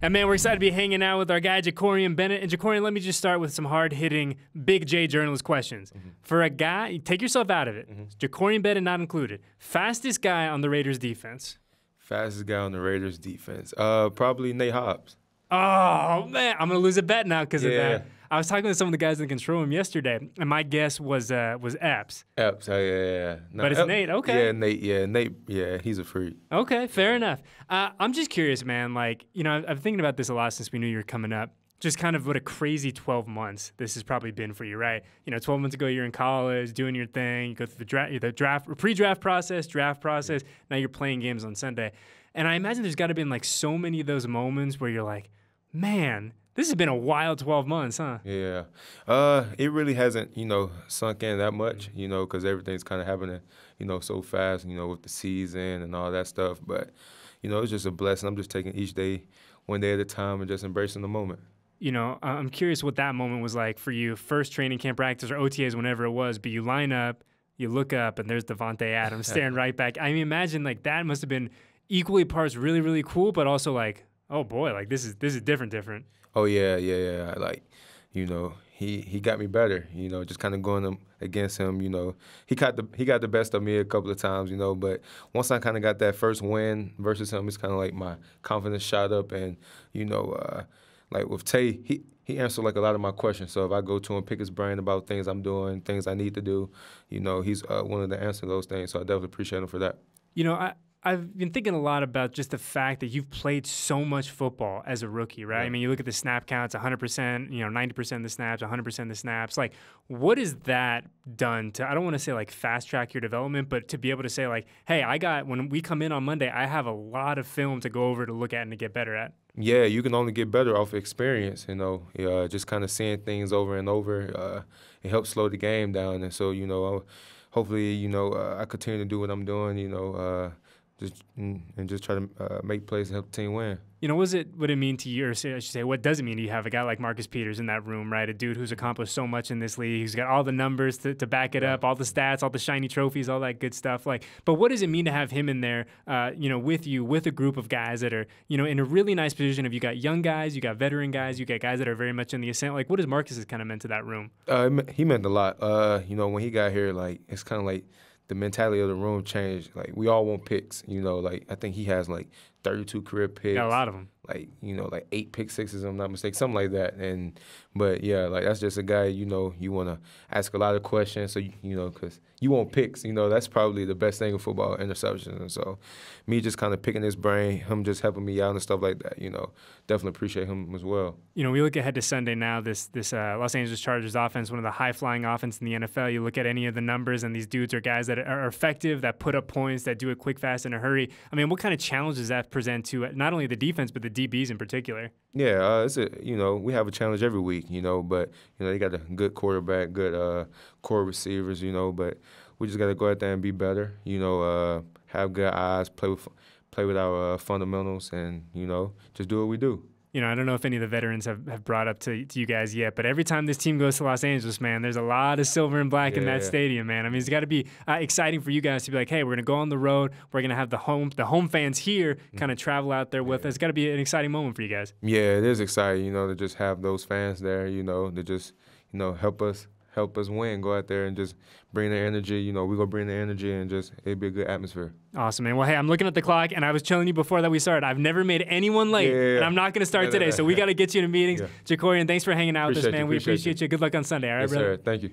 And, man, we're excited to be hanging out with our guy, Jakorian Bennett. And, Jakorian, let me just start with some hard-hitting, Big J journalist questions. For a guy, take yourself out of it. Jakorian Bennett not included. Fastest guy on the Raiders defense? Fastest guy on the Raiders defense? Probably Nate Hobbs. Oh, man, I'm going to lose a bet now because of that. I was talking to some of the guys in the control room yesterday, and my guess was Epps. Epps, yeah. No, but it's Nate, okay. Yeah, Nate, he's a freak. Okay, fair enough. I'm just curious, man, like, you know, I've been thinking about this a lot since we knew you were coming up. Just kind of what a crazy 12 months this has probably been for you, right? You know, 12 months ago, you're in college, doing your thing, you go through the pre-draft process, draft process, now you're playing games on Sunday. And I imagine there's got to be like so many of those moments where you're like, man, this has been a wild 12 months, huh? Yeah. It really hasn't, sunk in that much, because everything's kind of happening, so fast, with the season and all that stuff. But, it's just a blessing. I'm just taking each day, one day at a time, and just embracing the moment. You know, I'm curious what that moment was like for you. First training camp practice or OTAs, whenever it was, but you line up, you look up, and there's Davante Adams staring right back. I mean, imagine like that must have been equally parts really, really cool, but also like, oh boy, like this is different. Oh yeah. Like, he got me better. Just kind of going against him. He got the best of me a couple of times. But once I kind of got that first win versus him, it's kind of like my confidence shot up. And like with Tay, he answered like a lot of my questions. So if I go to him, pick his brain about things I'm doing, things I need to do, he's willing to answer those things. So I definitely appreciate him for that. I've been thinking a lot about just the fact that you've played so much football as a rookie, right? Yeah. I mean, you look at the snap counts, 100%, 90% of the snaps, 100% of the snaps. Like, what has that done to, I don't want to say like fast track your development, but to be able to say like, hey, when we come in on Monday, I have a lot of film to go over to look at and to get better at. Yeah, you can only get better off experience, just kind of seeing things over and over. It helps slow the game down. And so, hopefully, I continue to do what I'm doing, just try to make plays and help the team win. What it mean to you, or I should say, what does it mean to you have a guy like Marcus Peters in that room, right? A dude who's accomplished so much in this league, who's got all the numbers to back it up, all the stats, all the shiny trophies, all that good stuff. Like, but what does it mean to have him in there, with you, with a group of guys that are, in a really nice position? If you got young guys, you got veteran guys, you got guys that are very much in the ascent. Like, what does Marcus has kind of meant to that room? He meant a lot. When he got here, like, it's kind of like the mentality of the room changed. Like, we all want picks, like, I think he has, like, 32 career picks. Got a lot of them. Like 8 pick sixes, if I'm not mistaken, something like that. But, yeah, like, that's just a guy, you want to ask a lot of questions, so, because you want picks, that's probably the best thing in football, interceptions. And so me just kind of picking his brain, him just helping me out and stuff like that, definitely appreciate him as well. We look ahead to Sunday now, this Los Angeles Chargers offense, one of the high-flying offense in the NFL. You look at any of the numbers, and these dudes are guys that are effective, that put up points, that do it quick, fast, in a hurry. I mean, what kind of challenge does that present to not only the defense, but the DBs in particular? Yeah, we have a challenge every week, but, they got a good quarterback, good core receivers, but we just got to go out there and be better, have good eyes, play with our fundamentals, and, just do what we do. I don't know if any of the veterans have brought up to you guys yet, but every time this team goes to Los Angeles, man, there's a lot of silver and black in that stadium, man. I mean, it's got to be exciting for you guys to be like, hey, we're going to go on the road. We're going to have the home fans here kind of travel out there with us. It's got to be an exciting moment for you guys. Yeah, it is exciting, to just have those fans there, to just, help us win. Go out there and just bring the energy. We're going to bring the energy and just it'll be a good atmosphere. Awesome, man. Well, hey, I'm looking at the clock, and I was telling you before that we started, I've never made anyone late, and I'm not going to start today, so we got to get you to meetings. Jakorian, thanks for hanging out with us, man. We appreciate you. Good luck on Sunday. All right, yes, brother? Sir. Thank you.